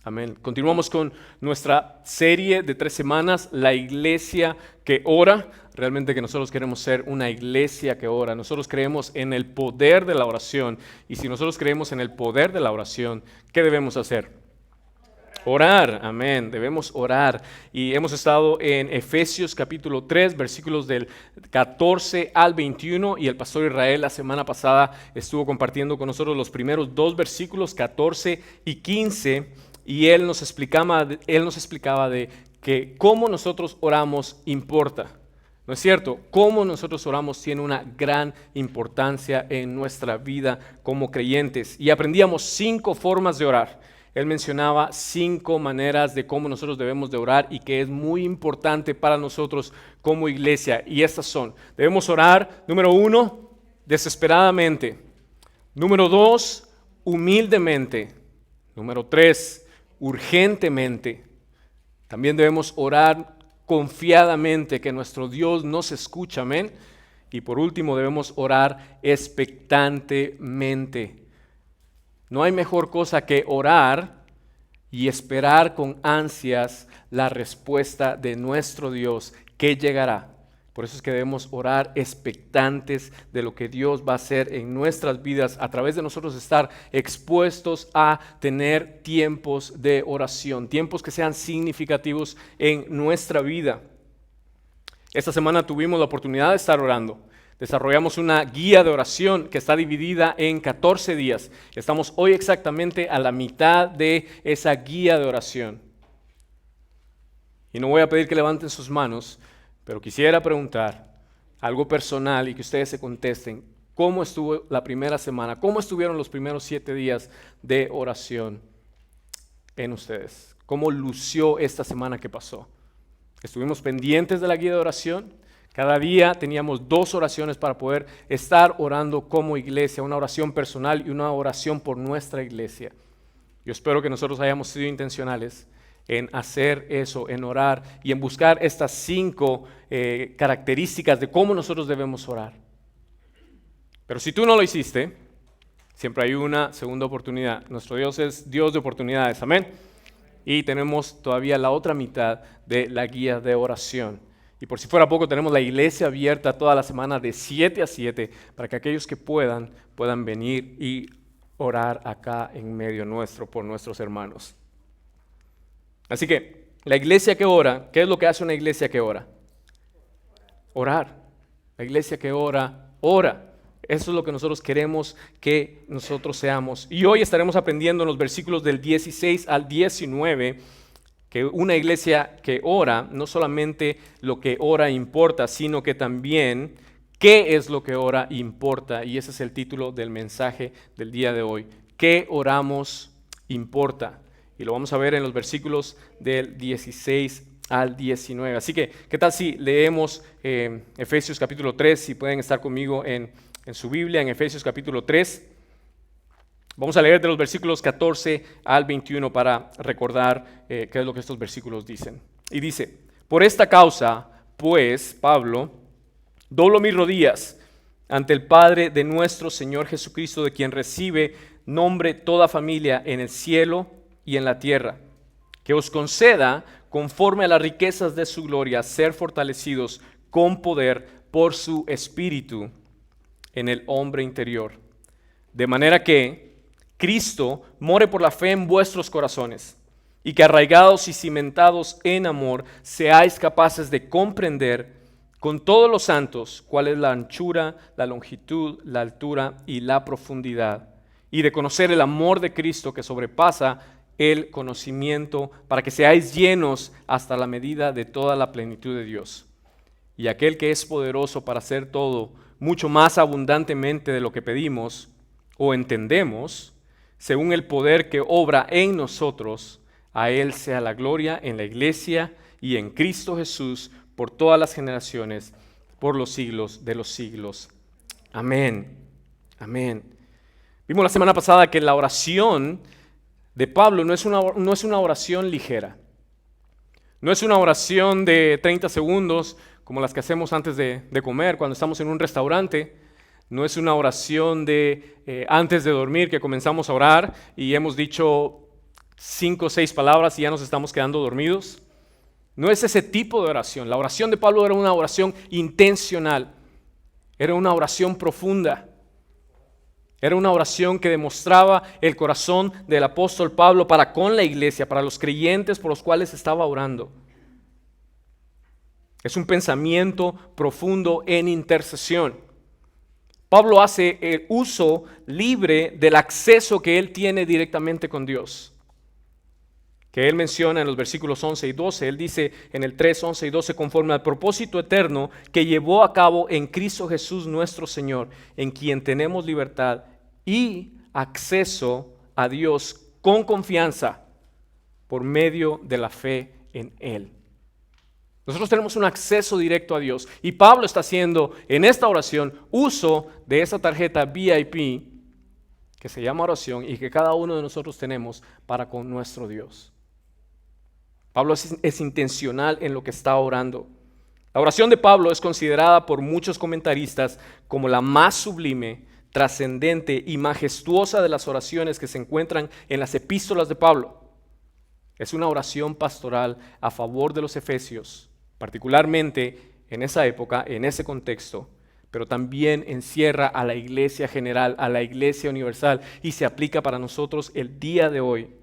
Amén. Continuamos con nuestra serie de 3 semanas, La Iglesia que Ora. Realmente que nosotros queremos ser una iglesia que ora. Nosotros creemos en el poder de la oración. Y si nosotros creemos en el poder de la oración, ¿qué debemos hacer? Orar, amén, debemos orar. Y hemos estado en Efesios capítulo 3, versículos del 14 al 21, y el pastor Israel la semana pasada estuvo compartiendo con nosotros los primeros 2 versículos, 14 y 15, y él nos explicaba de que cómo nosotros oramos importa. ¿No es cierto? Cómo nosotros oramos tiene una gran importancia en nuestra vida como creyentes. Y aprendíamos 5 formas de orar. Él mencionaba 5 maneras de cómo nosotros debemos de orar y que es muy importante para nosotros como iglesia. Y estas son: debemos orar, número 1, desesperadamente. Número 2, humildemente. Número 3, urgentemente. También debemos orar confiadamente que nuestro Dios nos escucha, amén. Y por último debemos orar expectantemente. No hay mejor cosa que orar y esperar con ansias la respuesta de nuestro Dios que llegará. Por eso es que debemos orar expectantes de lo que Dios va a hacer en nuestras vidas a través de nosotros estar expuestos a tener tiempos de oración, tiempos que sean significativos en nuestra vida. Esta semana tuvimos la oportunidad de estar orando. Desarrollamos una guía de oración que está dividida en 14 días. Estamos hoy exactamente a la mitad de esa guía de oración. Y no voy a pedir que levanten sus manos, pero quisiera preguntar algo personal y que ustedes se contesten. ¿Cómo estuvo la primera semana? ¿Cómo estuvieron los primeros 7 días de oración en ustedes? ¿Cómo lució esta semana que pasó? ¿Estuvimos pendientes de la guía de oración? Cada día teníamos 2 oraciones para poder estar orando como iglesia, una oración personal y una oración por nuestra iglesia. Yo espero que nosotros hayamos sido intencionales en hacer eso, en orar y en buscar estas 5 características de cómo nosotros debemos orar. Pero si tú no lo hiciste, siempre hay una segunda oportunidad. Nuestro Dios es Dios de oportunidades, amén. Y tenemos todavía la otra mitad de la guía de oración. Y por si fuera poco, tenemos la iglesia abierta toda la semana de 7 a 7 para que aquellos que puedan venir y orar acá en medio nuestro por nuestros hermanos. Así que, la iglesia que ora, ¿qué es lo que hace una iglesia que ora? Orar. La iglesia que ora, ora. Eso es lo que nosotros queremos que nosotros seamos. Y hoy estaremos aprendiendo en los versículos del 16 al 19 que una iglesia que ora, no solamente lo que ora importa, sino que también qué es lo que ora importa. Y ese es el título del mensaje del día de hoy. ¿Qué oramos importa? Y lo vamos a ver en los versículos del 16 al 19. Así que, ¿qué tal si leemos Efesios capítulo 3? Si pueden estar conmigo en su Biblia, en Efesios capítulo 3. Vamos a leer de los versículos 14 al 21 para recordar qué es lo que estos versículos dicen. Y dice: por esta causa, pues, Pablo, doblo mis rodillas ante el Padre de nuestro Señor Jesucristo, de quien recibe nombre toda familia en el cielo y en la tierra, que os conceda, conforme a las riquezas de su gloria, ser fortalecidos con poder por su Espíritu en el hombre interior, de manera que Cristo more por la fe en vuestros corazones, y que arraigados y cimentados en amor, seáis capaces de comprender con todos los santos cuál es la anchura, la longitud, la altura y la profundidad, y de conocer el amor de Cristo que sobrepasa el conocimiento, para que seáis llenos hasta la medida de toda la plenitud de Dios. Y aquel que es poderoso para hacer todo, mucho más abundantemente de lo que pedimos o entendemos, según el poder que obra en nosotros, a Él sea la gloria en la iglesia y en Cristo Jesús por todas las generaciones, por los siglos de los siglos. Amén. Amén. Vimos la semana pasada que la oración de Pablo no es una oración ligera. No es una oración de 30 segundos como las que hacemos antes de comer cuando estamos en un restaurante. No es una oración de antes de dormir que comenzamos a orar y hemos dicho 5 o 6 palabras y ya nos estamos quedando dormidos. No es ese tipo de oración. La oración de Pablo era una oración intencional, era una oración profunda. Era una oración que demostraba el corazón del apóstol Pablo para con la iglesia, para los creyentes por los cuales estaba orando. Es un pensamiento profundo en intercesión. Pablo hace el uso libre del acceso que él tiene directamente con Dios, que él menciona en los versículos 11 y 12. Él dice en el 3, 11 y 12, conforme al propósito eterno que llevó a cabo en Cristo Jesús nuestro Señor, en quien tenemos libertad y acceso a Dios con confianza por medio de la fe en Él. Nosotros tenemos un acceso directo a Dios y Pablo está haciendo en esta oración uso de esa tarjeta VIP que se llama oración y que cada uno de nosotros tenemos para con nuestro Dios. Pablo es intencional en lo que está orando. La oración de Pablo es considerada por muchos comentaristas como la más sublime, trascendente y majestuosa de las oraciones que se encuentran en las epístolas de Pablo. Es una oración pastoral a favor de los efesios, particularmente en esa época, en ese contexto, pero también encierra a la iglesia general, a la iglesia universal, y se aplica para nosotros el día de hoy.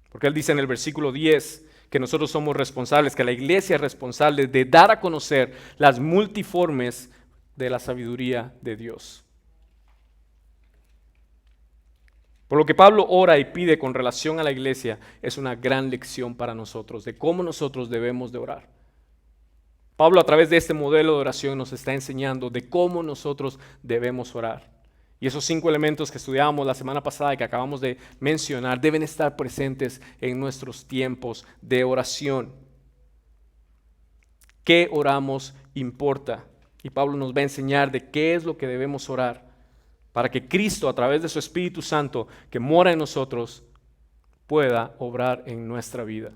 Porque él dice en el versículo 10 que nosotros somos responsables, que la iglesia es responsable de dar a conocer las multiformes de la sabiduría de Dios. Por lo que Pablo ora y pide con relación a la iglesia es una gran lección para nosotros de cómo nosotros debemos de orar. Pablo a través de este modelo de oración nos está enseñando de cómo nosotros debemos orar. Y esos 5 elementos que estudiábamos la semana pasada y que acabamos de mencionar deben estar presentes en nuestros tiempos de oración. ¿Qué oramos importa? Y Pablo nos va a enseñar de qué es lo que debemos orar para que Cristo, a través de su Espíritu Santo que mora en nosotros, pueda obrar en nuestra vida.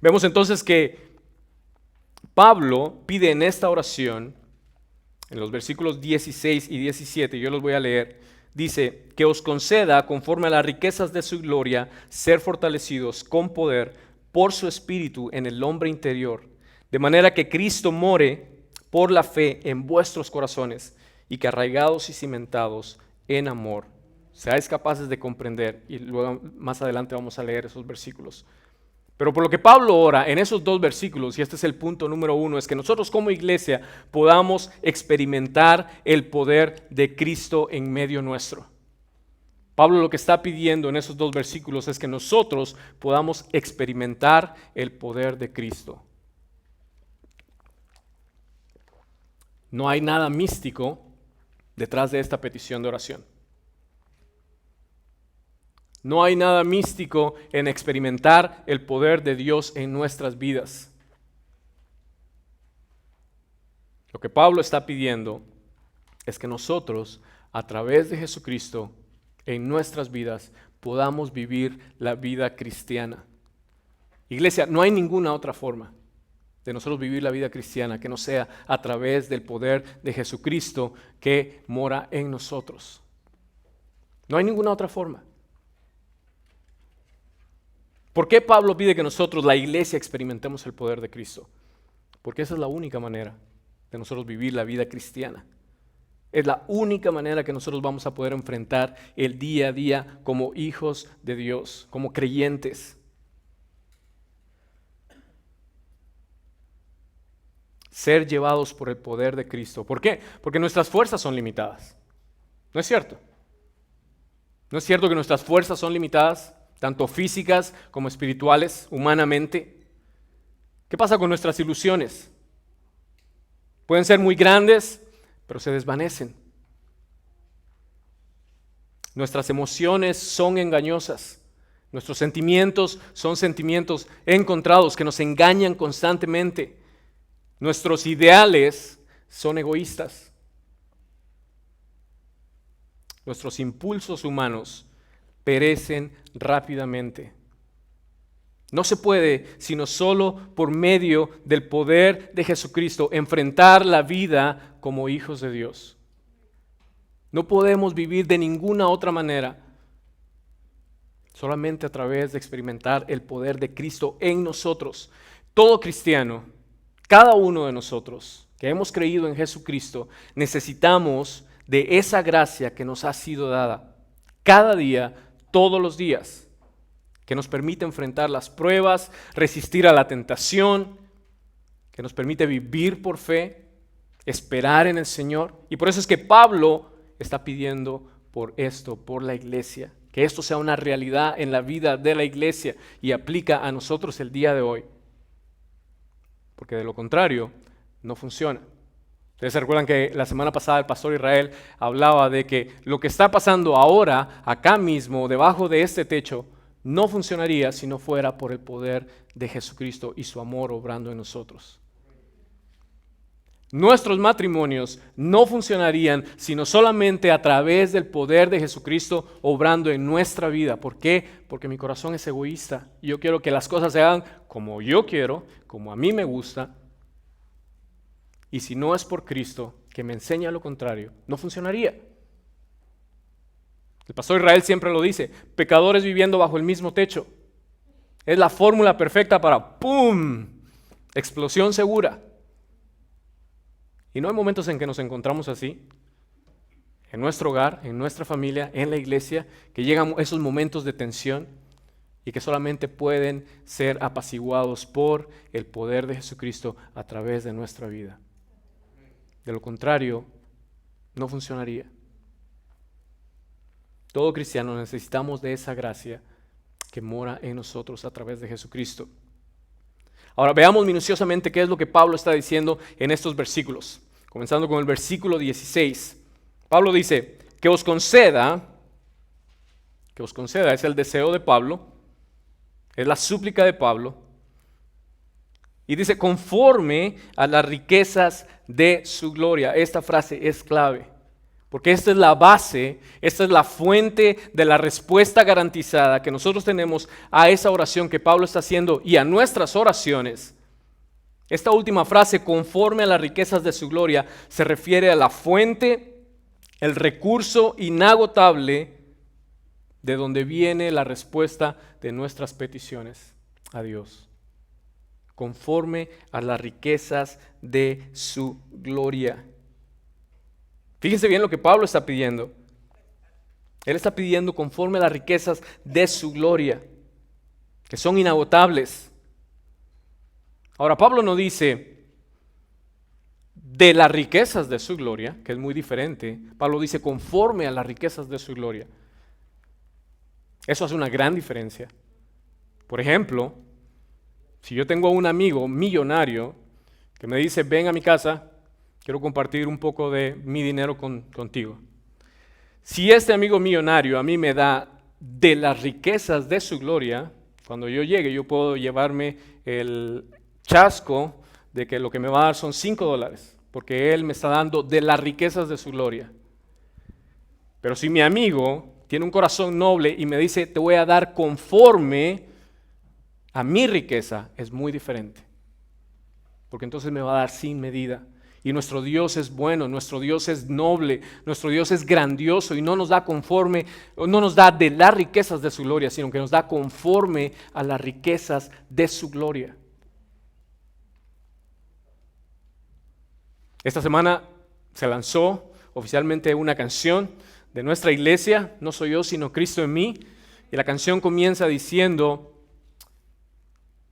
Vemos entonces que Pablo pide en esta oración, en los versículos 16 y 17, yo los voy a leer, dice, que os conceda, conforme a las riquezas de su gloria, ser fortalecidos con poder por su Espíritu en el hombre interior, de manera que Cristo more por la fe en vuestros corazones, y que arraigados y cimentados en amor, seáis capaces de comprender, y luego más adelante vamos a leer esos versículos. Pero por lo que Pablo ora en esos 2 versículos, y este es el punto número 1, es que nosotros como iglesia podamos experimentar el poder de Cristo en medio nuestro. Pablo lo que está pidiendo en esos 2 versículos es que nosotros podamos experimentar el poder de Cristo. No hay nada místico detrás de esta petición de oración. No hay nada místico en experimentar el poder de Dios en nuestras vidas. Lo que Pablo está pidiendo es que nosotros, a través de Jesucristo, en nuestras vidas, podamos vivir la vida cristiana. Iglesia, no hay ninguna otra forma de nosotros vivir la vida cristiana que no sea a través del poder de Jesucristo que mora en nosotros. No hay ninguna otra forma. ¿Por qué Pablo pide que nosotros, la iglesia, experimentemos el poder de Cristo? Porque esa es la única manera de nosotros vivir la vida cristiana. Es la única manera que nosotros vamos a poder enfrentar el día a día como hijos de Dios, como creyentes. Ser llevados por el poder de Cristo. ¿Por qué? Porque nuestras fuerzas son limitadas. ¿No es cierto? ¿No es cierto que nuestras fuerzas son limitadas, tanto físicas como espirituales, humanamente? ¿Qué pasa con nuestras ilusiones? Pueden ser muy grandes, pero se desvanecen. Nuestras emociones son engañosas. Nuestros sentimientos son sentimientos encontrados que nos engañan constantemente. Nuestros ideales son egoístas. Nuestros impulsos humanos perecen rápidamente. No se puede, sino solo por medio del poder de Jesucristo, enfrentar la vida como hijos de Dios. No podemos vivir de ninguna otra manera. solamente a través de experimentar el poder de Cristo en nosotros. Todo cristiano, cada uno de nosotros que hemos creído en Jesucristo, necesitamos de esa gracia que nos ha sido dada cada día, todos los días, que nos permite enfrentar las pruebas, resistir a la tentación, que nos permite vivir por fe, esperar en el Señor. Y por eso es que Pablo está pidiendo por esto, por la iglesia, que esto sea una realidad en la vida de la iglesia y aplica a nosotros el día de hoy. Porque de lo contrario, no funciona. Ustedes se recuerdan que la semana pasada el pastor Israel hablaba de que lo que está pasando ahora, acá mismo, debajo de este techo, no funcionaría si no fuera por el poder de Jesucristo y su amor obrando en nosotros. Nuestros matrimonios no funcionarían sino solamente a través del poder de Jesucristo obrando en nuestra vida. ¿Por qué? Porque mi corazón es egoísta. Yo quiero que las cosas se hagan como yo quiero, como a mí me gusta. Y si no es por Cristo, que me enseña lo contrario, no funcionaría. El pastor Israel siempre lo dice, pecadores viviendo bajo el mismo techo. Es la fórmula perfecta para ¡pum! Explosión segura. Y no hay momentos en que nos encontramos así, en nuestro hogar, en nuestra familia, en la iglesia, que llegan esos momentos de tensión y que solamente pueden ser apaciguados por el poder de Jesucristo a través de nuestra vida. De lo contrario, no funcionaría. Todo cristiano necesitamos de esa gracia que mora en nosotros a través de Jesucristo. Ahora veamos minuciosamente qué es lo que Pablo está diciendo en estos versículos. Comenzando con el versículo 16. Pablo dice, que os conceda, es el deseo de Pablo, es la súplica de Pablo. Y dice, conforme a las riquezas de su gloria. Esta frase es clave, porque esta es la base, esta es la fuente de la respuesta garantizada que nosotros tenemos a esa oración que Pablo está haciendo y a nuestras oraciones. Esta última frase, conforme a las riquezas de su gloria, se refiere a la fuente, el recurso inagotable de donde viene la respuesta de nuestras peticiones a Dios. Conforme a las riquezas de su gloria. Fíjense bien lo que Pablo está pidiendo. Él está pidiendo conforme a las riquezas de su gloria, que son inagotables. Ahora, Pablo no dice de las riquezas de su gloria, que es muy diferente. Pablo dice conforme a las riquezas de su gloria. Eso hace una gran diferencia. Por ejemplo, si yo tengo un amigo millonario que me dice, ven a mi casa, quiero compartir un poco de mi dinero contigo. Si este amigo millonario a mí me da de las riquezas de su gloria, cuando yo llegue yo puedo llevarme el chasco de que lo que me va a dar son $5, porque él me está dando de las riquezas de su gloria. Pero si mi amigo tiene un corazón noble y me dice, te voy a dar conforme a mi riqueza, es muy diferente. Porque entonces me va a dar sin medida. Y nuestro Dios es bueno, nuestro Dios es noble, nuestro Dios es grandioso y no nos da conforme, no nos da de las riquezas de su gloria, sino que nos da conforme a las riquezas de su gloria. Esta semana se lanzó oficialmente una canción de nuestra iglesia, No soy yo sino Cristo en mí, y la canción comienza diciendo,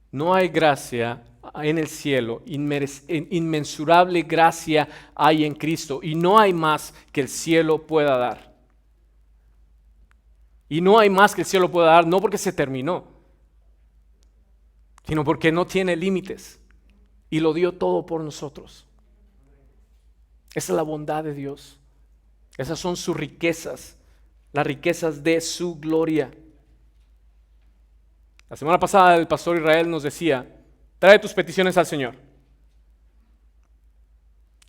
no hay gracia en el cielo, inmensurable gracia hay en Cristo y no hay más que el cielo pueda dar. Y no hay más que el cielo pueda dar, no porque se terminó, sino porque no tiene límites y lo dio todo por nosotros. Esa es la bondad de Dios. Esas son sus riquezas, las riquezas de su gloria. La semana pasada el pastor Israel nos decía, trae tus peticiones al Señor.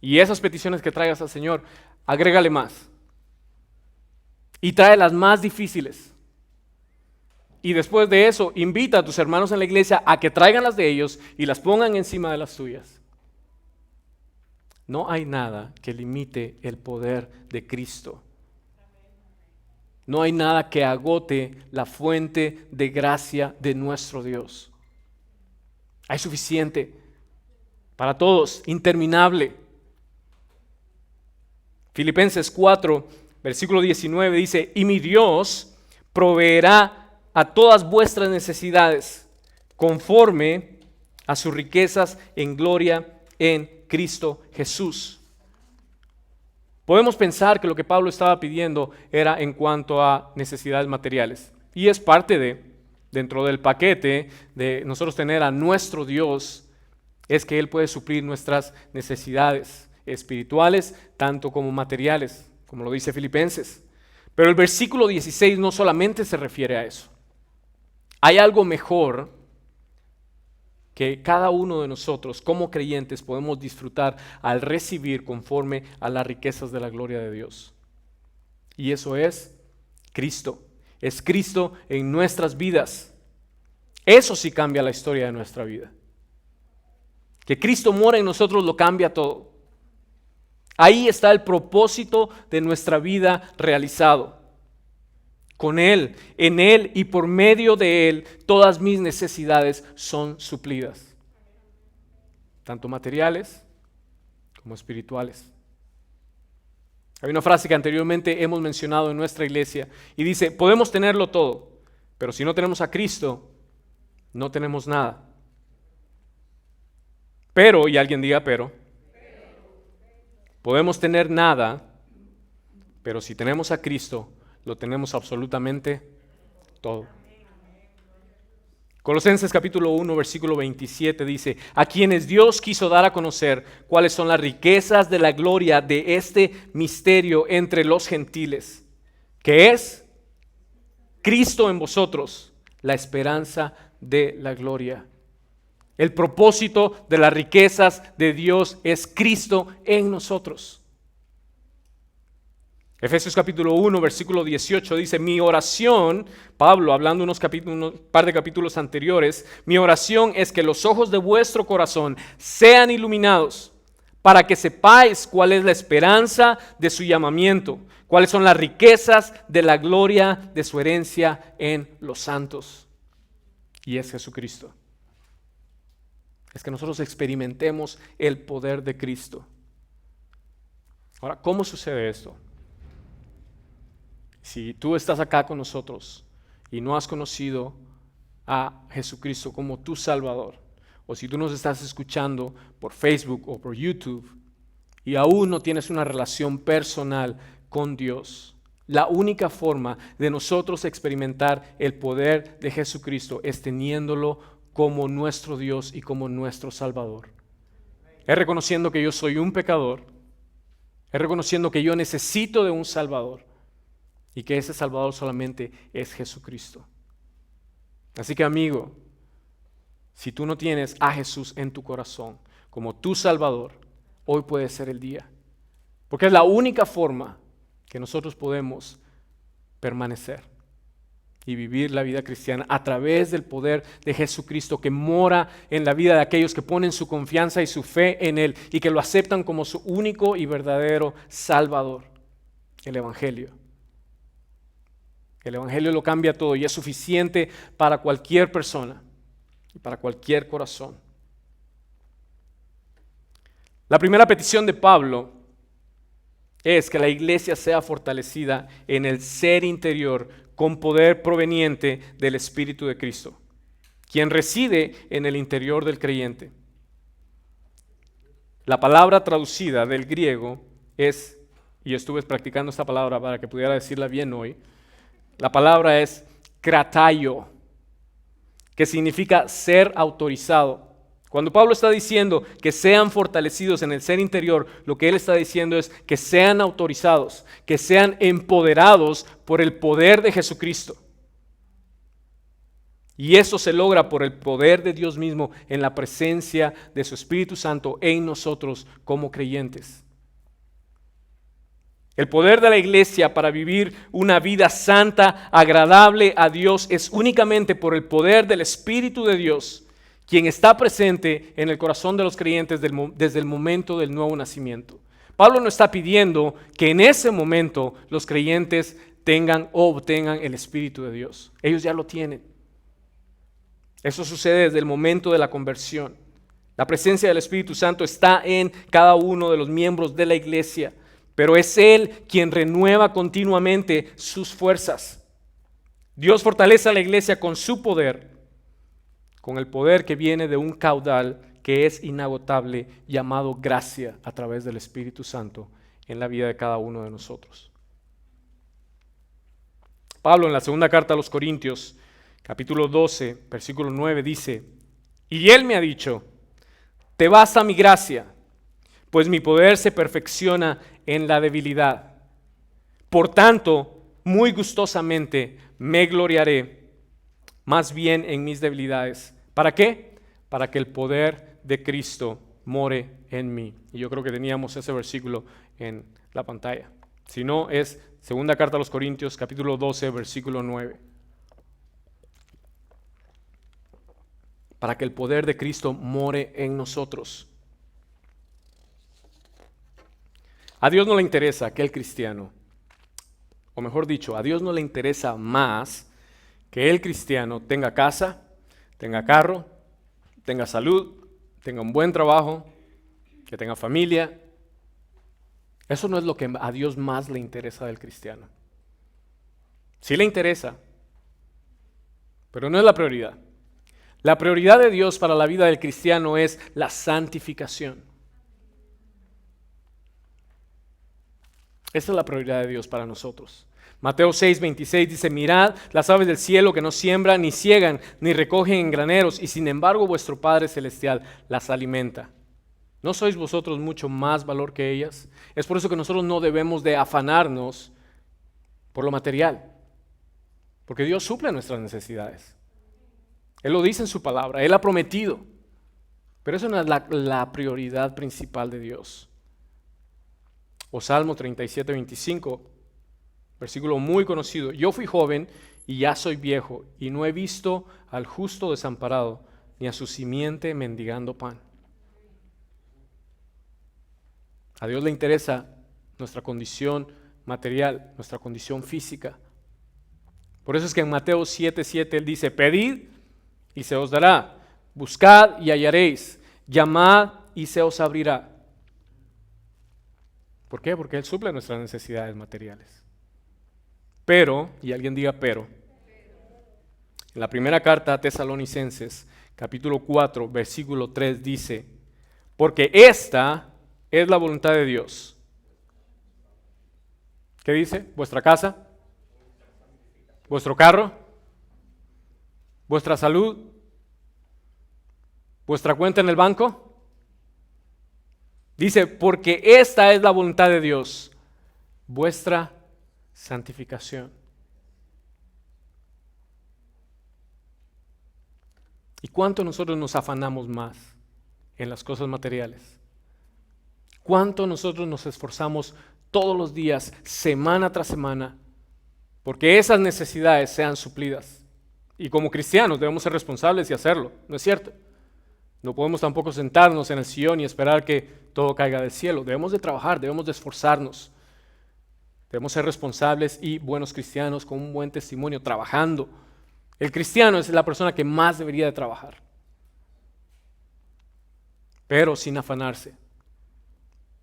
Y esas peticiones que traigas al Señor, agrégale más. Y trae las más difíciles. Y después de eso, invita a tus hermanos en la iglesia a que traigan las de ellos y las pongan encima de las tuyas. No hay nada que limite el poder de Cristo. No hay nada que agote la fuente de gracia de nuestro Dios. Hay suficiente para todos, interminable. Filipenses 4, versículo 19 dice, y mi Dios proveerá a todas vuestras necesidades conforme a sus riquezas en gloria en Cristo Jesús. Podemos pensar que lo que Pablo estaba pidiendo era en cuanto a necesidades materiales. Y es parte dentro del paquete de nosotros tener a nuestro Dios, es que Él puede suplir nuestras necesidades espirituales, tanto como materiales, como lo dice Filipenses. Pero el versículo 16 no solamente se refiere a eso. Hay algo mejor que cada uno de nosotros como creyentes podemos disfrutar al recibir conforme a las riquezas de la gloria de Dios. Y eso es Cristo. Es Cristo en nuestras vidas. Eso sí cambia la historia de nuestra vida. Que Cristo mora en nosotros lo cambia todo. Ahí está el propósito de nuestra vida realizado. Con Él, en Él y por medio de Él, todas mis necesidades son suplidas. Tanto materiales como espirituales. Hay una frase que anteriormente hemos mencionado en nuestra iglesia y dice, podemos tenerlo todo, pero si no tenemos a Cristo, no tenemos nada. Pero, y alguien diga pero, podemos tener nada, pero si tenemos a Cristo, lo tenemos absolutamente todo. Colosenses capítulo 1, versículo 27 dice, a quienes Dios quiso dar a conocer cuáles son las riquezas de la gloria de este misterio entre los gentiles, que es Cristo en vosotros, la esperanza de la gloria. El propósito de las riquezas de Dios es Cristo en nosotros. Efesios capítulo 1, versículo 18 dice, mi oración, Pablo hablando unos par de capítulos anteriores, mi oración es que los ojos de vuestro corazón sean iluminados para que sepáis cuál es la esperanza de su llamamiento, cuáles son las riquezas de la gloria de su herencia en los santos. Y es Jesucristo. Es que nosotros experimentemos el poder de Cristo. Ahora, ¿cómo sucede esto? Si tú estás acá con nosotros y no has conocido a Jesucristo como tu Salvador, o si tú nos estás escuchando por Facebook o por YouTube y aún no tienes una relación personal con Dios, la única forma de nosotros experimentar el poder de Jesucristo es teniéndolo como nuestro Dios y como nuestro Salvador. Es reconociendo que yo soy un pecador, es reconociendo que yo necesito de un Salvador. Y que ese Salvador solamente es Jesucristo. Así que amigo, si tú no tienes a Jesús en tu corazón como tu Salvador, hoy puede ser el día. Porque es la única forma que nosotros podemos permanecer y vivir la vida cristiana a través del poder de Jesucristo que mora en la vida de aquellos que ponen su confianza y su fe en Él y que lo aceptan como su único y verdadero Salvador, el Evangelio. El Evangelio lo cambia todo y es suficiente para cualquier persona y para cualquier corazón. La primera petición de Pablo es que la iglesia sea fortalecida en el ser interior con poder proveniente del Espíritu de Cristo, quien reside en el interior del creyente. La palabra traducida del griego es, y estuve practicando esta palabra para que pudiera decirla bien hoy, la palabra es krataio, que significa ser autorizado. Cuando Pablo está diciendo que sean fortalecidos en el ser interior, lo que él está diciendo es que sean autorizados, que sean empoderados por el poder de Jesucristo. Y eso se logra por el poder de Dios mismo en la presencia de su Espíritu Santo en nosotros como creyentes. El poder de la iglesia para vivir una vida santa, agradable a Dios, es únicamente por el poder del Espíritu de Dios, quien está presente en el corazón de los creyentes desde el momento del nuevo nacimiento. Pablo no está pidiendo que en ese momento los creyentes tengan o obtengan el Espíritu de Dios. Ellos ya lo tienen. Eso sucede desde el momento de la conversión. La presencia del Espíritu Santo está en cada uno de los miembros de la iglesia, pero es Él quien renueva continuamente sus fuerzas. Dios fortalece a la iglesia con su poder, con el poder que viene de un caudal que es inagotable, llamado gracia a través del Espíritu Santo en la vida de cada uno de nosotros. Pablo en la segunda carta a los Corintios, capítulo 12, versículo 9 dice: y Él me ha dicho, te basta mi gracia, pues mi poder se perfecciona en la debilidad. Por tanto, muy gustosamente me gloriaré más bien en mis debilidades. ¿Para qué? Para que el poder de Cristo more en mí. Y yo creo que teníamos ese versículo en la pantalla. Si no, es segunda carta a los Corintios, capítulo 12, versículo 9. Para que el poder de Cristo more en nosotros. A Dios no le interesa aquel cristiano, o mejor dicho, a Dios no le interesa más que el cristiano tenga casa, tenga carro, tenga salud, tenga un buen trabajo, que tenga familia. Eso no es lo que a Dios más le interesa del cristiano. Sí le interesa, pero no es la prioridad. La prioridad de Dios para la vida del cristiano es la santificación. Esa es la prioridad de Dios para nosotros. Mateo 6:26 dice: mirad las aves del cielo, que no siembran, ni ciegan, ni recogen en graneros, y sin embargo vuestro Padre Celestial las alimenta. ¿No sois vosotros mucho más valor que ellas? Es por eso que nosotros no debemos de afanarnos por lo material, porque Dios suple nuestras necesidades. Él lo dice en su palabra, Él ha prometido, pero eso no es la prioridad principal de Dios. O Salmo 37:25, versículo muy conocido: yo fui joven y ya soy viejo, y no he visto al justo desamparado, ni a su simiente mendigando pan. A Dios le interesa nuestra condición material, nuestra condición física. Por eso es que en Mateo 7:7 Él dice: pedid y se os dará, buscad y hallaréis, llamad y se os abrirá. ¿Por qué? Porque Él suple nuestras necesidades materiales. Pero, y alguien diga pero, en la primera carta a Tesalonicenses, capítulo 4, versículo 3 dice: porque esta es la voluntad de Dios. ¿Qué dice? ¿Vuestra casa? ¿Vuestro carro? ¿Vuestra salud? ¿Vuestra cuenta en el banco? Dice: porque esta es la voluntad de Dios, vuestra santificación. ¿Y cuánto nosotros nos afanamos más en las cosas materiales? ¿Cuánto nosotros nos esforzamos todos los días, semana tras semana, porque esas necesidades sean suplidas? Y como cristianos debemos ser responsables y hacerlo, ¿no es cierto? No podemos tampoco sentarnos en el sillón y esperar que todo caiga del cielo. Debemos de trabajar, debemos de esforzarnos. Debemos ser responsables y buenos cristianos con un buen testimonio, trabajando. El cristiano es la persona que más debería de trabajar, pero sin afanarse.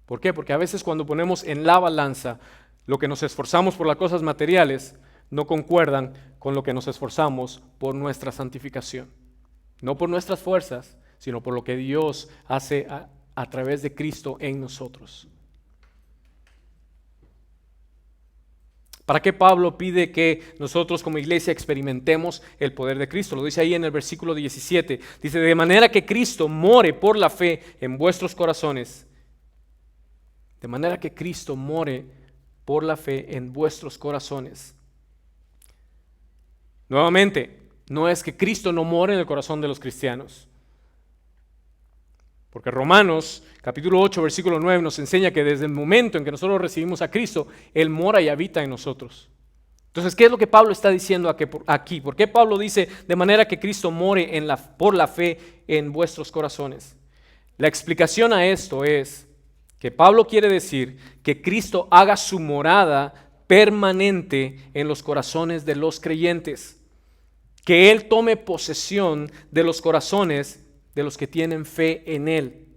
¿Por qué? Porque a veces cuando ponemos en la balanza lo que nos esforzamos por las cosas materiales, no concuerdan con lo que nos esforzamos por nuestra santificación. No por nuestras fuerzas, sino por lo que Dios hace a través de Cristo en nosotros. ¿Para qué Pablo pide que nosotros como iglesia experimentemos el poder de Cristo? Lo dice ahí en el versículo 17. Dice: de manera que Cristo more por la fe en vuestros corazones. De manera que Cristo more por la fe en vuestros corazones. Nuevamente, no es que Cristo no more en el corazón de los cristianos. Porque Romanos capítulo 8 versículo 9 nos enseña que desde el momento en que nosotros recibimos a Cristo, Él mora y habita en nosotros. Entonces, ¿qué es lo que Pablo está diciendo aquí? ¿Por qué Pablo dice de manera que Cristo more por la fe en vuestros corazones? La explicación a esto es que Pablo quiere decir que Cristo haga su morada permanente en los corazones de los creyentes. Que Él tome posesión de los corazones de los que tienen fe en Él.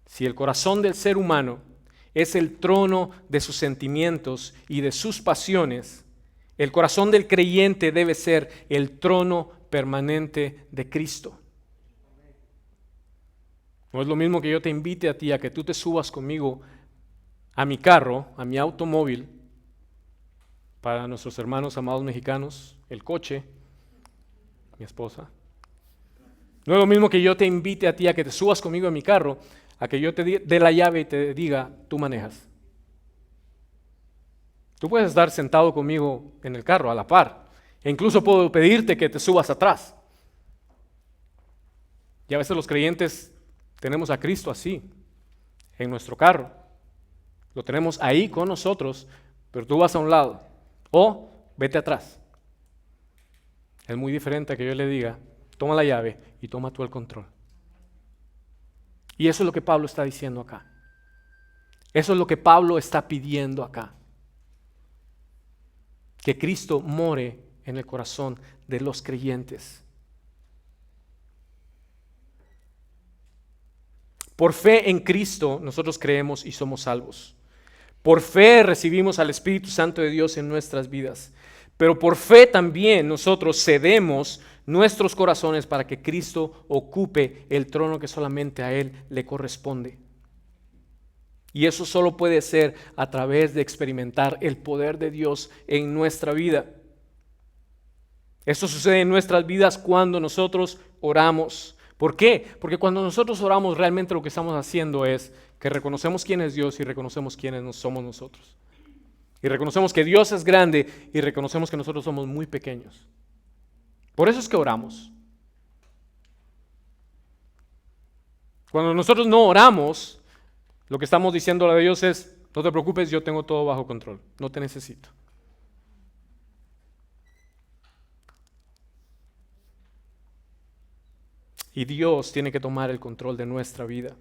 Si el corazón del ser humano es el trono de sus sentimientos y de sus pasiones, el corazón del creyente debe ser el trono permanente de Cristo. No es lo mismo que yo te invite a ti a que tú te subas conmigo a mi carro, a mi automóvil, para nuestros hermanos amados mexicanos, el coche, mi esposa. No es lo mismo que yo te invite a ti a que te subas conmigo a mi carro, a que yo te dé la llave y te diga, tú manejas. Tú puedes estar sentado conmigo en el carro a la par, e incluso puedo pedirte que te subas atrás. Y a veces los creyentes tenemos a Cristo así, en nuestro carro. Lo tenemos ahí con nosotros, pero tú vas a un lado, o vete atrás. Es muy diferente a que yo le diga, toma la llave y toma tú el control. Y eso es lo que Pablo está diciendo acá. Eso es lo que Pablo está pidiendo acá. Que Cristo more en el corazón de los creyentes. Por fe en Cristo nosotros creemos y somos salvos. Por fe recibimos al Espíritu Santo de Dios en nuestras vidas. Pero por fe también nosotros cedemos nuestros corazones para que Cristo ocupe el trono que solamente a Él le corresponde. Y eso solo puede ser a través de experimentar el poder de Dios en nuestra vida. Esto sucede en nuestras vidas cuando nosotros oramos. ¿Por qué? Porque cuando nosotros oramos realmente lo que estamos haciendo es que reconocemos quién es Dios y reconocemos quiénes somos nosotros. Y reconocemos que Dios es grande y reconocemos que nosotros somos muy pequeños. Por eso es que oramos. Cuando nosotros no oramos, lo que estamos diciendo a Dios es, no te preocupes, yo tengo todo bajo control, no te necesito. Y Dios tiene que tomar el control de nuestra vida.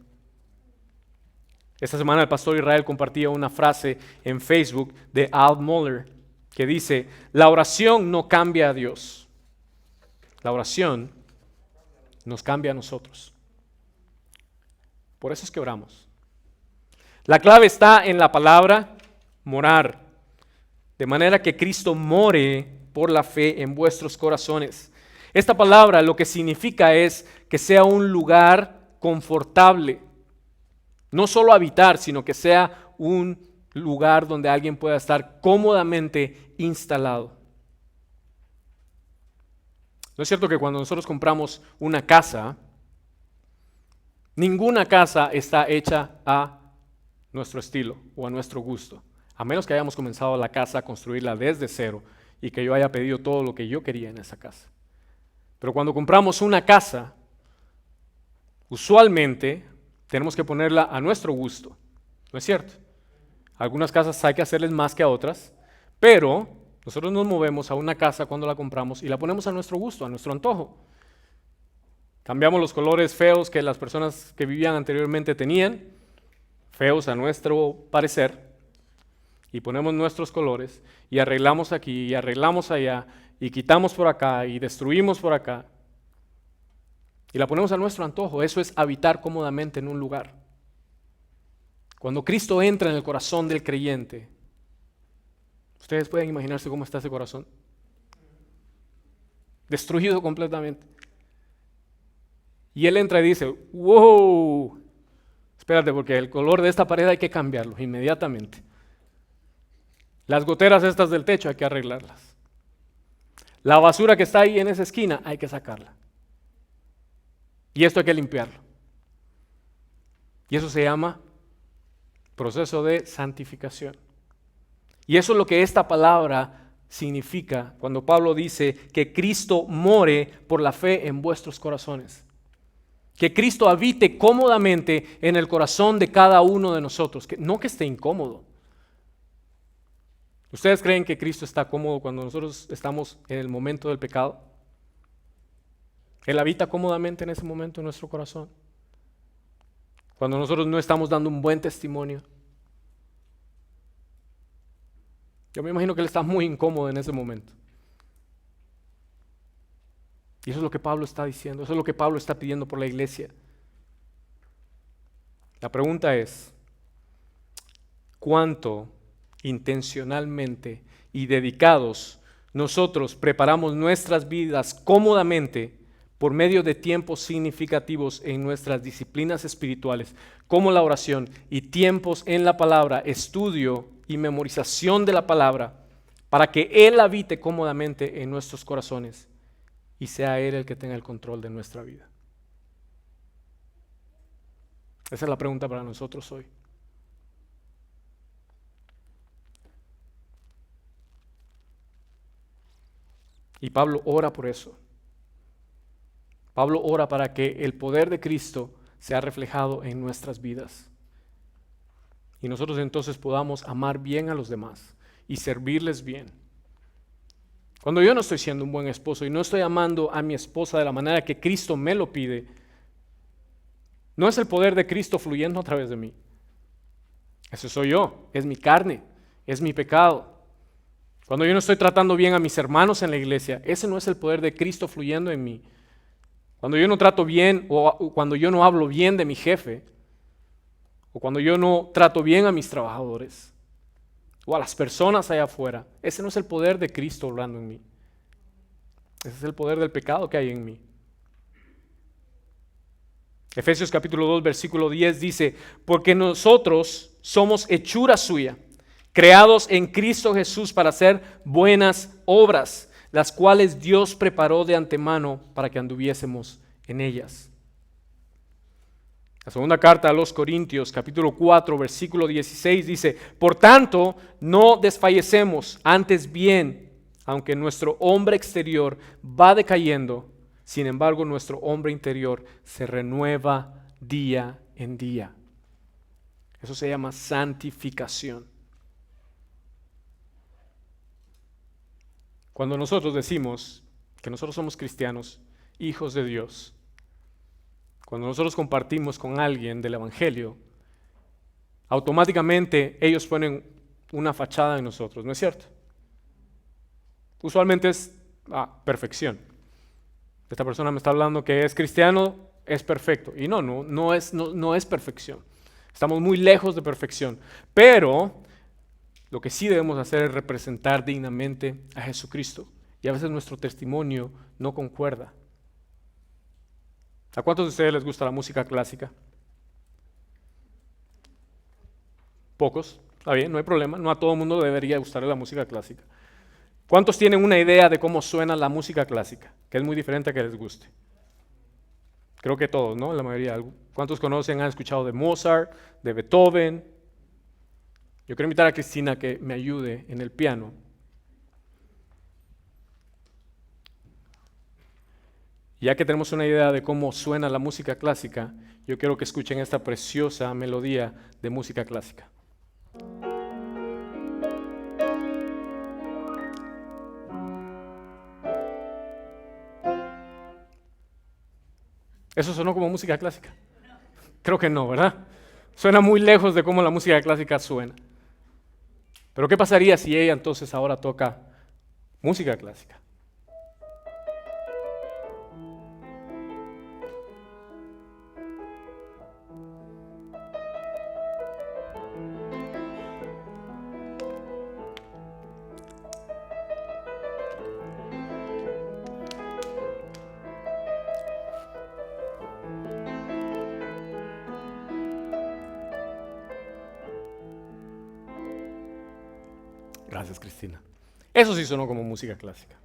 Esta semana el pastor Israel compartía una frase en Facebook de Al Mohler que dice, la oración no cambia a Dios. La oración nos cambia a nosotros. Por eso es que oramos. La clave está en la palabra morar, de manera que Cristo more por la fe en vuestros corazones. Esta palabra lo que significa es que sea un lugar confortable. No solo habitar, sino que sea un lugar donde alguien pueda estar cómodamente instalado. ¿No es cierto que cuando nosotros compramos una casa, ninguna casa está hecha a nuestro estilo o a nuestro gusto? A menos que hayamos comenzado la casa a construirla desde cero y que yo haya pedido todo lo que yo quería en esa casa. Pero cuando compramos una casa, usualmente tenemos que ponerla a nuestro gusto, ¿no es cierto? Algunas casas hay que hacerles más que a otras, pero nosotros nos movemos a una casa cuando la compramos y la ponemos a nuestro gusto, a nuestro antojo. Cambiamos los colores feos que las personas que vivían anteriormente tenían, feos a nuestro parecer, y ponemos nuestros colores y arreglamos aquí y arreglamos allá y quitamos por acá y destruimos por acá. Y la ponemos a nuestro antojo. Eso es habitar cómodamente en un lugar. Cuando Cristo entra en el corazón del creyente, ustedes pueden imaginarse cómo está ese corazón. Destruido completamente. Y Él entra y dice, wow, espérate porque el color de esta pared hay que cambiarlo inmediatamente. Las goteras estas del techo hay que arreglarlas. La basura que está ahí en esa esquina hay que sacarla. Y esto hay que limpiarlo. Y eso se llama proceso de santificación. Y eso es lo que esta palabra significa cuando Pablo dice que Cristo more por la fe en vuestros corazones. Que Cristo habite cómodamente en el corazón de cada uno de nosotros. No que esté incómodo. ¿Ustedes creen que Cristo está cómodo cuando nosotros estamos en el momento del pecado? Él habita cómodamente en ese momento en nuestro corazón. Cuando nosotros no estamos dando un buen testimonio. Yo me imagino que él está muy incómodo en ese momento. Y eso es lo que Pablo está diciendo, eso es lo que Pablo está pidiendo por la iglesia. La pregunta es, ¿cuánto intencionalmente y dedicados nosotros preparamos nuestras vidas cómodamente por medio de tiempos significativos en nuestras disciplinas espirituales, como la oración, y tiempos en la palabra, estudio y memorización de la palabra, para que Él habite cómodamente en nuestros corazones y sea Él el que tenga el control de nuestra vida? Esa es la pregunta para nosotros hoy. Y Pablo ora por eso. Pablo ora para que el poder de Cristo sea reflejado en nuestras vidas. Y nosotros entonces podamos amar bien a los demás y servirles bien. Cuando yo no estoy siendo un buen esposo y no estoy amando a mi esposa de la manera que Cristo me lo pide, no es el poder de Cristo fluyendo a través de mí. Ese soy yo, es mi carne, es mi pecado. Cuando yo no estoy tratando bien a mis hermanos en la iglesia, ese no es el poder de Cristo fluyendo en mí. Cuando yo no trato bien o cuando yo no hablo bien de mi jefe, o cuando yo no trato bien a mis trabajadores, o a las personas allá afuera, ese no es el poder de Cristo obrando en mí. Ese es el poder del pecado que hay en mí. Efesios capítulo 2, versículo 10 dice, porque nosotros somos hechura suya, creados en Cristo Jesús para hacer buenas obras, las cuales Dios preparó de antemano para que anduviésemos en ellas. La segunda carta a los Corintios, capítulo 4, versículo 16 dice, por tanto, no desfallecemos, antes bien, aunque nuestro hombre exterior va decayendo, sin embargo, nuestro hombre interior se renueva día en día. Eso se llama santificación. Cuando nosotros decimos que nosotros somos cristianos, hijos de Dios, cuando nosotros compartimos con alguien del Evangelio, automáticamente ellos ponen una fachada en nosotros, ¿no es cierto? Usualmente es perfección. Esta persona me está hablando que es cristiano, es perfecto. Y no es perfección. Estamos muy lejos de perfección. Pero lo que sí debemos hacer es representar dignamente a Jesucristo. Y a veces nuestro testimonio no concuerda. ¿A cuántos de ustedes les gusta la música clásica? Pocos. Está bien, no hay problema. No a todo el mundo debería gustarle la música clásica. ¿Cuántos tienen una idea de cómo suena la música clásica? Que es muy diferente a que les guste. Creo que todos, ¿no? La mayoría. ¿Cuántos conocen, han escuchado de Mozart, de Beethoven? Yo quiero invitar a Cristina a que me ayude en el piano. Ya que tenemos una idea de cómo suena la música clásica, yo quiero que escuchen esta preciosa melodía de música clásica. ¿Eso sonó como música clásica? Creo que no, ¿verdad? Suena muy lejos de cómo la música clásica suena. Pero ¿qué pasaría si ella entonces ahora toca música clásica? Gracias, Cristina. Eso sí sonó como música clásica.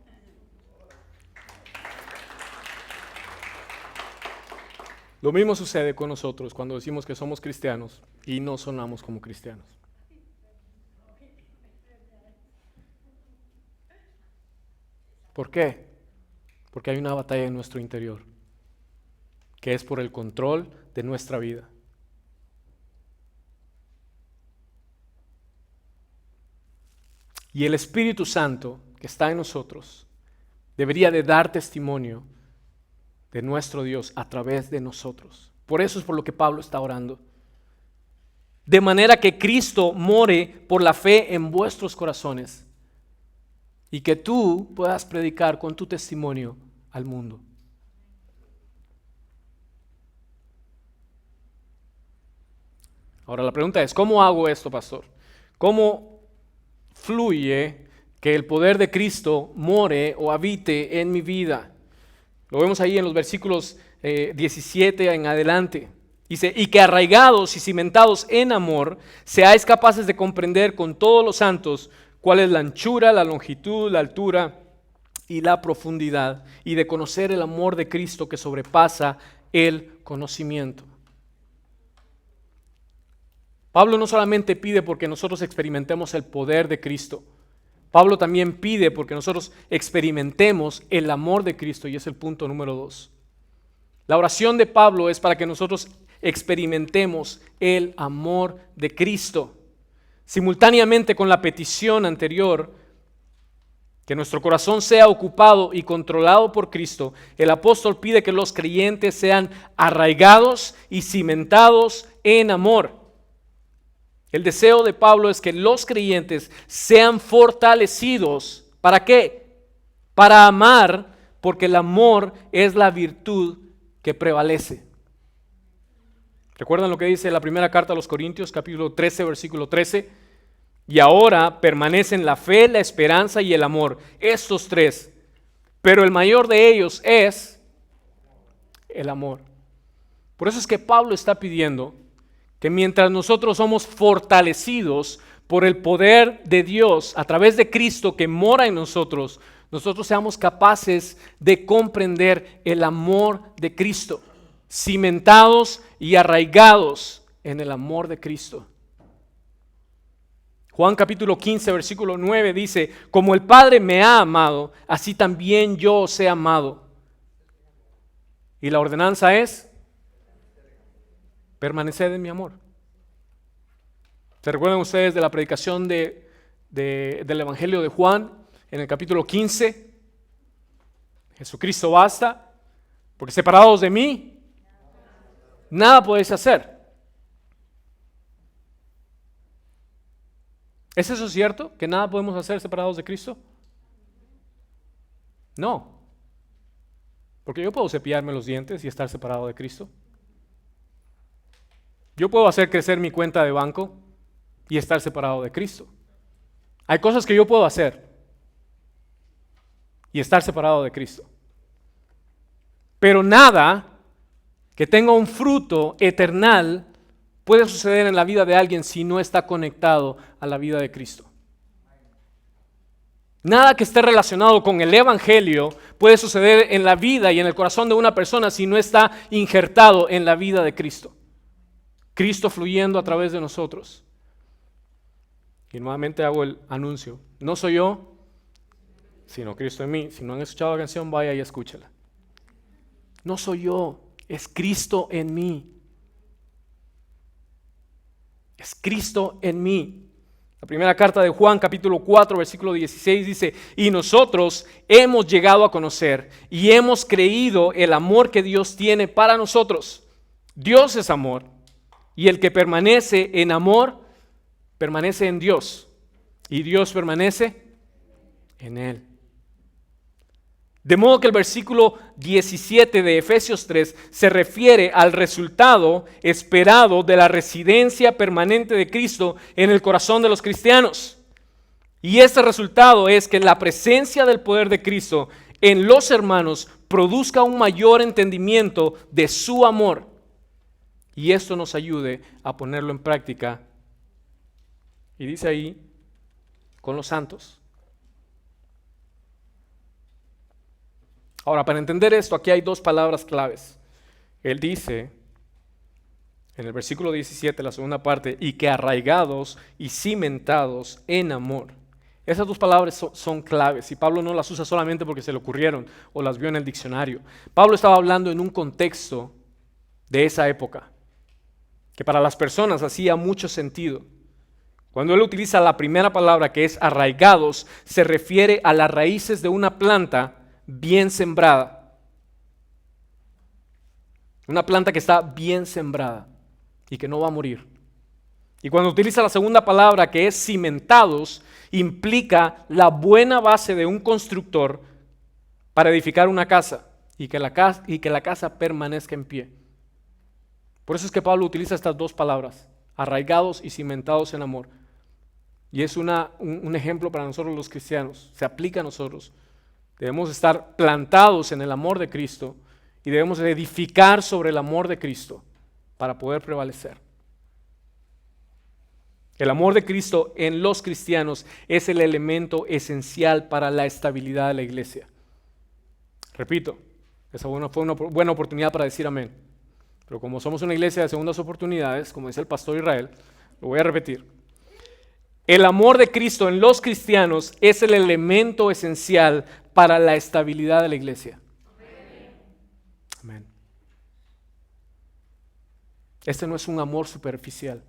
Lo mismo sucede con nosotros cuando decimos que somos cristianos y no sonamos como cristianos. ¿Por qué? Porque hay una batalla en nuestro interior, que es por el control de nuestra vida. Y el Espíritu Santo que está en nosotros debería de dar testimonio de nuestro Dios a través de nosotros. Por eso es por lo que Pablo está orando. de manera que Cristo more por la fe en vuestros corazones y que tú puedas predicar con tu testimonio al mundo. Ahora la pregunta es, ¿cómo hago esto, pastor? ¿Cómo fluye que el poder de Cristo more o habite en mi vida? Lo vemos ahí en los versículos 17 en adelante. Dice, y que arraigados y cimentados en amor, seáis capaces de comprender con todos los santos cuál es la anchura, la longitud, la altura y la profundidad, y de conocer el amor de Cristo que sobrepasa el conocimiento. Pablo no solamente pide porque nosotros experimentemos el poder de Cristo, Pablo también pide porque nosotros experimentemos el amor de Cristo, y es el punto número 2. La oración de Pablo es para que nosotros experimentemos el amor de Cristo. Simultáneamente con la petición anterior, que nuestro corazón sea ocupado y controlado por Cristo, el apóstol pide que los creyentes sean arraigados y cimentados en amor. El deseo de Pablo es que los creyentes sean fortalecidos. ¿Para qué? Para amar, porque el amor es la virtud que prevalece. ¿Recuerdan lo que dice la primera carta a los Corintios, capítulo 13, versículo 13? Y ahora permanecen la fe, la esperanza y el amor, estos tres. Pero el mayor de ellos es el amor. Por eso es que Pablo está pidiendo que mientras nosotros somos fortalecidos por el poder de Dios a través de Cristo que mora en nosotros, nosotros seamos capaces de comprender el amor de Cristo, cimentados y arraigados en el amor de Cristo. Juan capítulo 15, versículo 9 dice, como el Padre me ha amado, así también yo os he amado. Y la ordenanza es, permaneced en mi amor. ¿Se recuerdan ustedes de la predicación del Evangelio de Juan en el capítulo 15? Jesucristo basta, porque separados de mí, nada podéis hacer. ¿Es eso cierto? ¿Que nada podemos hacer separados de Cristo? No. Porque yo puedo cepillarme los dientes y estar separado de Cristo. Yo puedo hacer crecer mi cuenta de banco y estar separado de Cristo. Hay cosas que yo puedo hacer y estar separado de Cristo. Pero nada que tenga un fruto eternal puede suceder en la vida de alguien si no está conectado a la vida de Cristo. Nada que esté relacionado con el Evangelio puede suceder en la vida y en el corazón de una persona si no está injertado en la vida de Cristo. Cristo fluyendo a través de nosotros. Y nuevamente hago el anuncio. No soy yo, sino Cristo en mí. Si no han escuchado la canción, vaya y escúchela. No soy yo, es Cristo en mí. Es Cristo en mí. La primera carta de Juan, capítulo 4, versículo 16 dice, y nosotros hemos llegado a conocer y hemos creído el amor que Dios tiene para nosotros. Dios es amor, y el que permanece en amor, permanece en Dios, y Dios permanece en él. De modo que el versículo 17 de Efesios 3 se refiere al resultado esperado de la residencia permanente de Cristo en el corazón de los cristianos. Y ese resultado es que la presencia del poder de Cristo en los hermanos produzca un mayor entendimiento de su amor. Y esto nos ayude a ponerlo en práctica. Y dice ahí, con los santos. Ahora, para entender esto, aquí hay dos palabras claves. Él dice, en el versículo 17, la segunda parte, y que arraigados y cimentados en amor. Esas dos palabras son claves, y Pablo no las usa solamente porque se le ocurrieron o las vio en el diccionario. Pablo estaba hablando en un contexto de esa época, que para las personas hacía mucho sentido. Cuando él utiliza la primera palabra, que es arraigados, se refiere a las raíces de una planta bien sembrada. Una planta que está bien sembrada y que no va a morir. Y cuando utiliza la segunda palabra, que es cimentados, implica la buena base de un constructor para edificar una casa y que la casa permanezca en pie. Por eso es que Pablo utiliza estas dos palabras, arraigados y cimentados en amor. Y es un ejemplo para nosotros los cristianos, se aplica a nosotros. Debemos estar plantados en el amor de Cristo y debemos edificar sobre el amor de Cristo para poder prevalecer. El amor de Cristo en los cristianos es el elemento esencial para la estabilidad de la iglesia. Repito, esa fue una buena oportunidad para decir amén. Pero como somos una iglesia de segundas oportunidades, como dice el pastor Israel, lo voy a repetir. El amor de Cristo en los cristianos es el elemento esencial para la estabilidad de la iglesia. Amén. Este no es un amor superficial.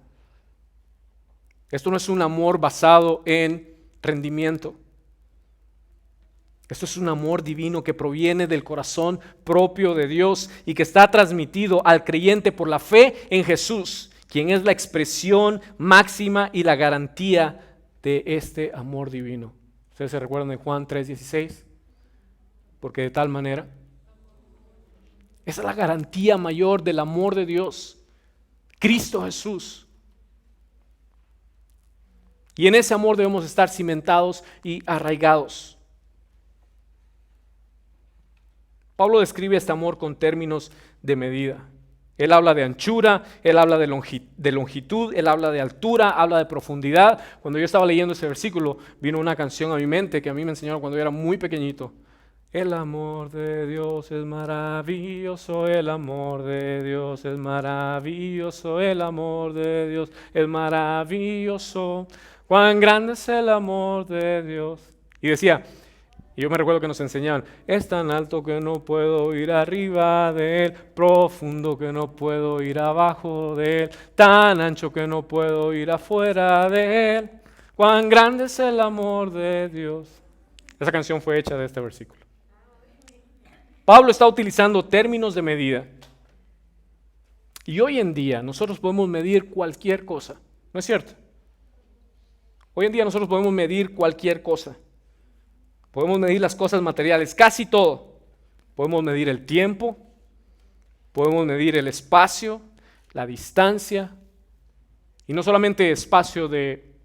Esto no es un amor basado en rendimiento. Esto es un amor divino que proviene del corazón propio de Dios y que está transmitido al creyente por la fe en Jesús, quien es la expresión máxima y la garantía de este amor divino. ¿Ustedes se recuerdan de Juan 3:16? Porque de tal manera, esa es la garantía mayor del amor de Dios, Cristo Jesús. Y en ese amor debemos estar cimentados y arraigados. Pablo describe este amor con términos de medida. Él habla de anchura, él habla de longitud, él habla de altura, habla de profundidad. Cuando yo estaba leyendo ese versículo, vino una canción a mi mente que a mí me enseñaron cuando yo era muy pequeñito. El amor de Dios es maravilloso, el amor de Dios es maravilloso, el amor de Dios es maravilloso. Cuán grande es el amor de Dios. Y decía, y yo me recuerdo que nos enseñaban, es tan alto que no puedo ir arriba de él, profundo que no puedo ir abajo de él, tan ancho que no puedo ir afuera de él. Cuán grande es el amor de Dios. Esa canción fue hecha de este versículo. Pablo está utilizando términos de medida. Y hoy en día nosotros podemos medir cualquier cosa, ¿no es cierto? Hoy en día nosotros podemos medir cualquier cosa. Podemos medir las cosas materiales, casi todo. Podemos medir el tiempo, podemos medir el espacio, la distancia, y no solamente espacio de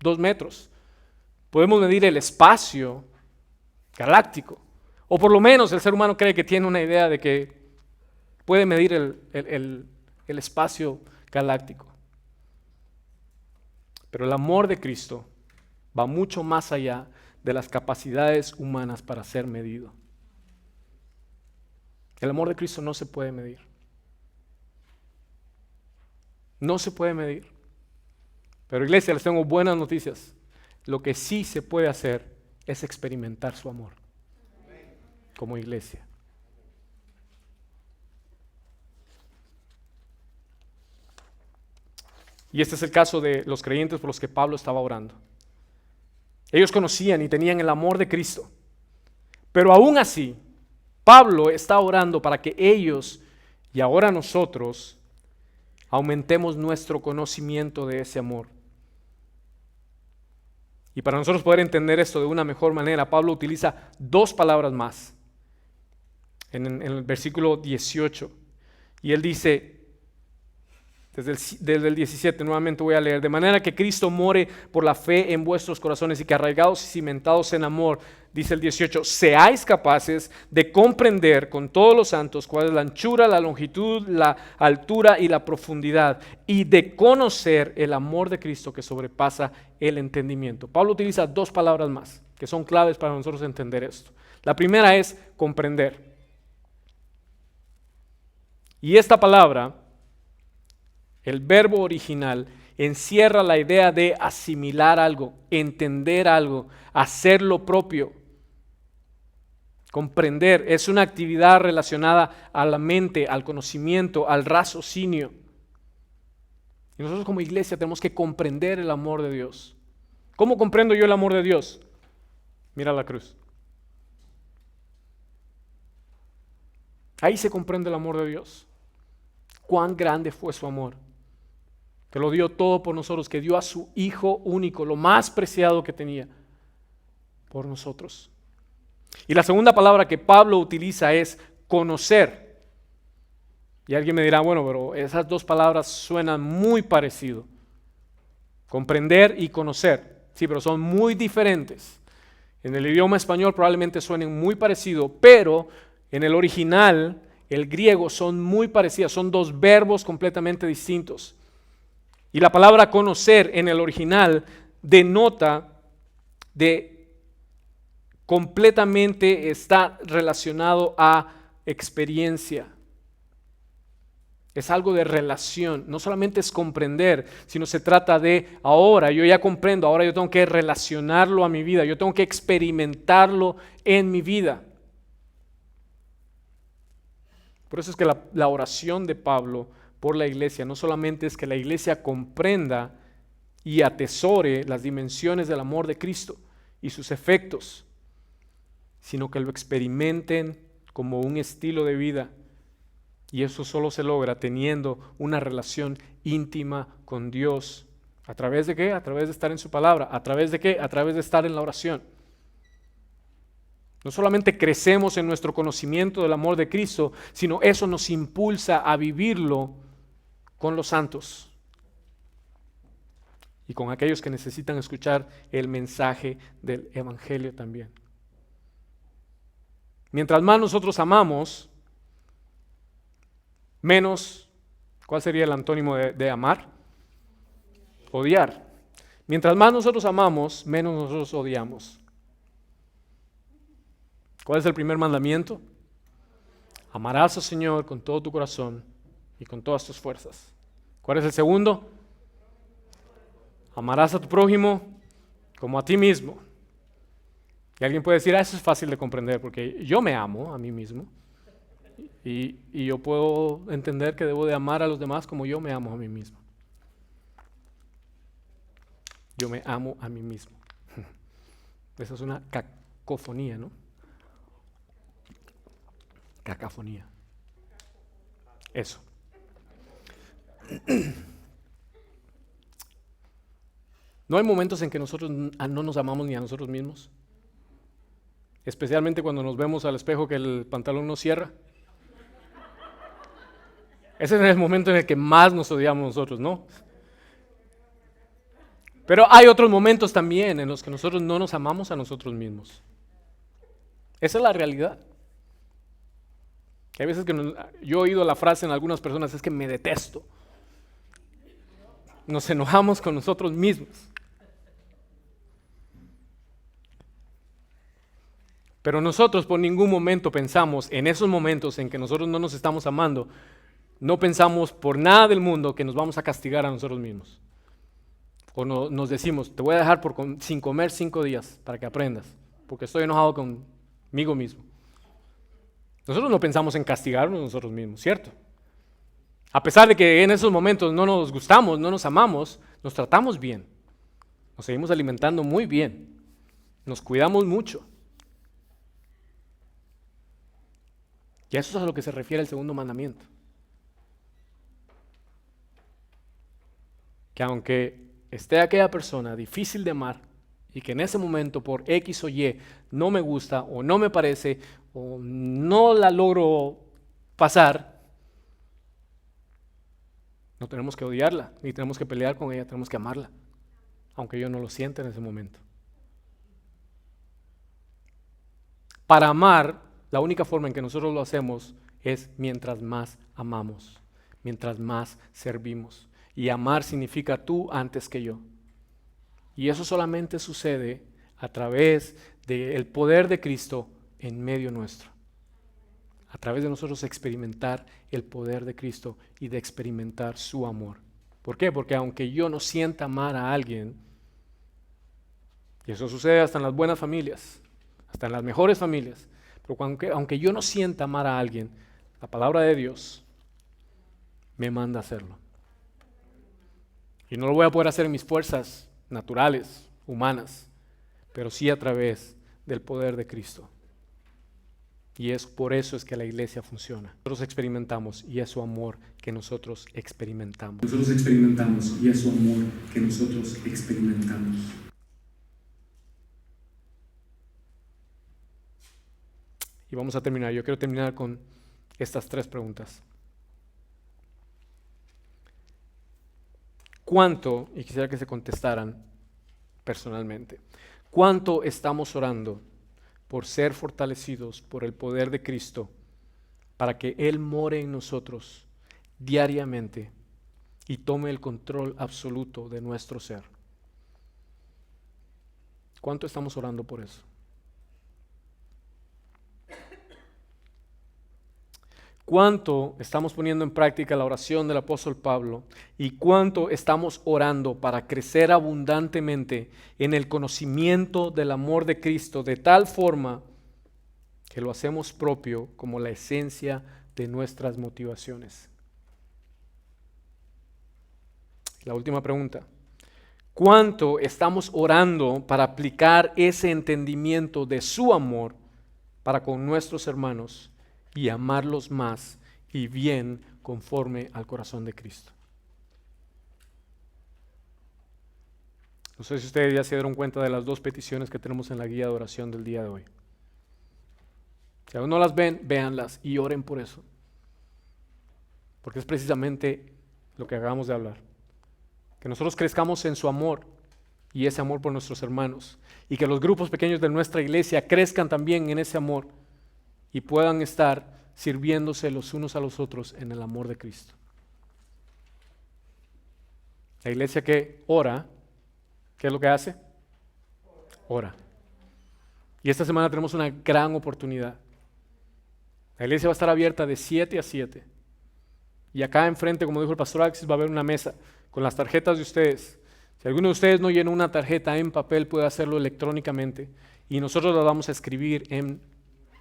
2 metros. Podemos medir el espacio galáctico, o por lo menos el ser humano cree que tiene una idea de que puede medir el espacio galáctico. Pero el amor de Cristo va mucho más allá de las capacidades humanas para ser medido. El amor de Cristo no se puede medir. No se puede medir. Pero iglesia, les tengo buenas noticias. Lo que sí se puede hacer es experimentar su amor como iglesia. Y este es el caso de los creyentes por los que Pablo estaba orando. Ellos conocían y tenían el amor de Cristo. Pero aún así, Pablo está orando para que ellos y ahora nosotros aumentemos nuestro conocimiento de ese amor. Y para nosotros poder entender esto de una mejor manera, Pablo utiliza 2 palabras más en el versículo 18. Y él dice, desde el 17, nuevamente voy a leer, de manera que Cristo more por la fe en vuestros corazones y que arraigados y cimentados en amor, dice el 18, seáis capaces de comprender con todos los santos cuál es la anchura, la longitud, la altura y la profundidad, y de conocer el amor de Cristo que sobrepasa el entendimiento. Pablo utiliza 2 palabras más que son claves para nosotros entender esto. La primera es comprender. Y esta palabra, el verbo original, encierra la idea de asimilar algo, entender algo, hacer lo propio. Comprender es una actividad relacionada a la mente, al conocimiento, al raciocinio. Y nosotros como iglesia tenemos que comprender el amor de Dios. ¿Cómo comprendo yo el amor de Dios? Mira la cruz. Ahí se comprende el amor de Dios. Cuán grande fue su amor. que lo dio todo por nosotros, que dio a su Hijo único, lo más preciado que tenía, por nosotros. Y la segunda palabra que Pablo utiliza es conocer. Y alguien me dirá, bueno, pero esas dos palabras suenan muy parecido. Comprender y conocer. Sí, pero son muy diferentes. En el idioma español probablemente suenen muy parecido, pero en el original, el griego, son muy parecidas. Son dos verbos completamente distintos. Y la palabra conocer en el original denota completamente está relacionado a experiencia. Es algo de relación, no solamente es comprender, sino se trata de ahora, yo ya comprendo, ahora yo tengo que relacionarlo a mi vida, yo tengo que experimentarlo en mi vida. Por eso es que la oración de Pablo por la iglesia no solamente es que la iglesia comprenda y atesore las dimensiones del amor de Cristo y sus efectos, sino que lo experimenten como un estilo de vida. Y eso solo se logra teniendo una relación íntima con Dios. ¿A través de qué? A través de estar en su palabra. ¿A través de qué? A través de estar en la oración. No solamente crecemos en nuestro conocimiento del amor de Cristo, sino eso nos impulsa a vivirlo con los santos y con aquellos que necesitan escuchar el mensaje del Evangelio también. Mientras más nosotros amamos, menos, ¿cuál sería el antónimo de amar? Odiar. Mientras más nosotros amamos, menos nosotros odiamos. ¿Cuál es el primer mandamiento? Amarás al Señor con todo tu corazón y con todas tus fuerzas. ¿Cuál es el segundo? Amarás a tu prójimo como a ti mismo. Y alguien puede decir, eso es fácil de comprender porque yo me amo a mí mismo y yo puedo entender que debo de amar a los demás como yo me amo a mí mismo. Yo me amo a mí mismo. Esa es una cacofonía, ¿no? Cacofonía. Eso. ¿No hay momentos en que nosotros no nos amamos ni a nosotros mismos? Especialmente cuando nos vemos al espejo que el pantalón nos cierra. Ese es el momento en el que más nos odiamos nosotros, ¿no? Pero hay otros momentos también en los que nosotros no nos amamos a nosotros mismos. Esa es la realidad. Hay veces que yo he oído la frase en algunas personas, es que me detesto. Nos enojamos con nosotros mismos. Pero nosotros por ningún momento pensamos, en esos momentos en que nosotros no nos estamos amando, no pensamos por nada del mundo que nos vamos a castigar a nosotros mismos. O nos decimos, te voy a dejar sin comer 5 días para que aprendas, porque estoy enojado conmigo mismo. Nosotros no pensamos en castigarnos nosotros mismos, ¿cierto? A pesar de que en esos momentos no nos gustamos, no nos amamos, nos tratamos bien. Nos seguimos alimentando muy bien. Nos cuidamos mucho. Y a eso es a lo que se refiere el segundo mandamiento. Que aunque esté aquella persona difícil de amar y que en ese momento por X o Y no me gusta o no me parece o no la logro pasar, no tenemos que odiarla, ni tenemos que pelear con ella, tenemos que amarla, aunque yo no lo sienta en ese momento. Para amar, la única forma en que nosotros lo hacemos es mientras más amamos, mientras más servimos. Y amar significa tú antes que yo. Y eso solamente sucede a través del poder de Cristo en medio nuestro. A través de nosotros experimentar el poder de Cristo y de experimentar su amor. ¿Por qué? Porque aunque yo no sienta amar a alguien, y eso sucede hasta en las buenas familias, hasta en las mejores familias, pero aunque yo no sienta amar a alguien, la palabra de Dios me manda a hacerlo. Y no lo voy a poder hacer en mis fuerzas naturales, humanas, pero sí a través del poder de Cristo. Y es por eso es que la iglesia funciona. Nosotros experimentamos y es su amor que nosotros experimentamos. Nosotros experimentamos y es su amor que nosotros experimentamos. Y vamos a terminar. Yo quiero terminar con estas 3 preguntas. ¿Cuánto, y quisiera que se contestaran personalmente, cuánto estamos orando por ser fortalecidos por el poder de Cristo para que Él more en nosotros diariamente y tome el control absoluto de nuestro ser? ¿Cuánto estamos orando por eso? ¿Cuánto estamos poniendo en práctica la oración del apóstol Pablo? ¿Y cuánto estamos orando para crecer abundantemente en el conocimiento del amor de Cristo de tal forma que lo hacemos propio como la esencia de nuestras motivaciones? La última pregunta. ¿Cuánto estamos orando para aplicar ese entendimiento de su amor para con nuestros hermanos y amarlos más y bien conforme al corazón de Cristo? No sé si ustedes ya se dieron cuenta de las 2 peticiones que tenemos en la guía de oración del día de hoy. Si aún no las ven, véanlas y oren por eso. Porque es precisamente lo que acabamos de hablar. Que nosotros crezcamos en su amor y ese amor por nuestros hermanos. Y que los grupos pequeños de nuestra iglesia crezcan también en ese amor y puedan estar sirviéndose los unos a los otros en el amor de Cristo. La iglesia que ora, ¿qué es lo que hace? Ora. Y esta semana tenemos una gran oportunidad. La iglesia va a estar abierta de 7 a 7. Y acá enfrente, como dijo el pastor Alexis, va a haber una mesa con las tarjetas de ustedes. Si alguno de ustedes no llenó una tarjeta en papel, puede hacerlo electrónicamente. Y nosotros la vamos a escribir en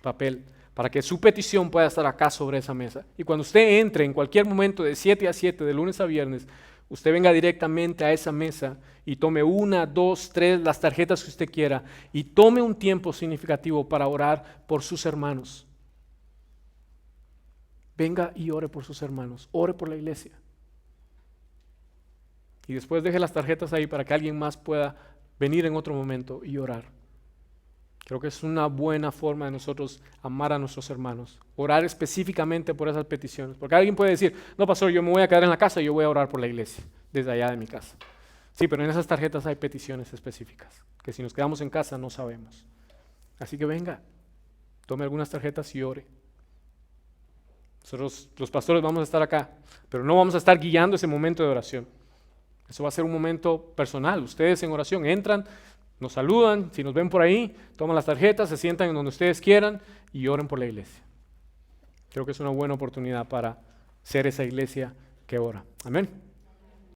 papel para que su petición pueda estar acá sobre esa mesa. Y cuando usted entre en cualquier momento de 7 a 7, de lunes a viernes, usted venga directamente a esa mesa y tome 1, 2, 3, las tarjetas que usted quiera y tome un tiempo significativo para orar por sus hermanos. Venga y ore por sus hermanos, ore por la iglesia. Y después deje las tarjetas ahí para que alguien más pueda venir en otro momento y orar. Creo que es una buena forma de nosotros amar a nuestros hermanos, orar específicamente por esas peticiones. Porque alguien puede decir, no pastor, yo me voy a quedar en la casa y yo voy a orar por la iglesia, desde allá de mi casa. Sí, pero en esas tarjetas hay peticiones específicas, que si nos quedamos en casa no sabemos. Así que venga, tome algunas tarjetas y ore. Nosotros, los pastores, vamos a estar acá, pero no vamos a estar guiando ese momento de oración. Eso va a ser un momento personal. Ustedes en oración entran, nos saludan, si nos ven por ahí, toman las tarjetas, se sientan en donde ustedes quieran y oren por la iglesia. Creo que es una buena oportunidad para ser esa iglesia que ora. Amén.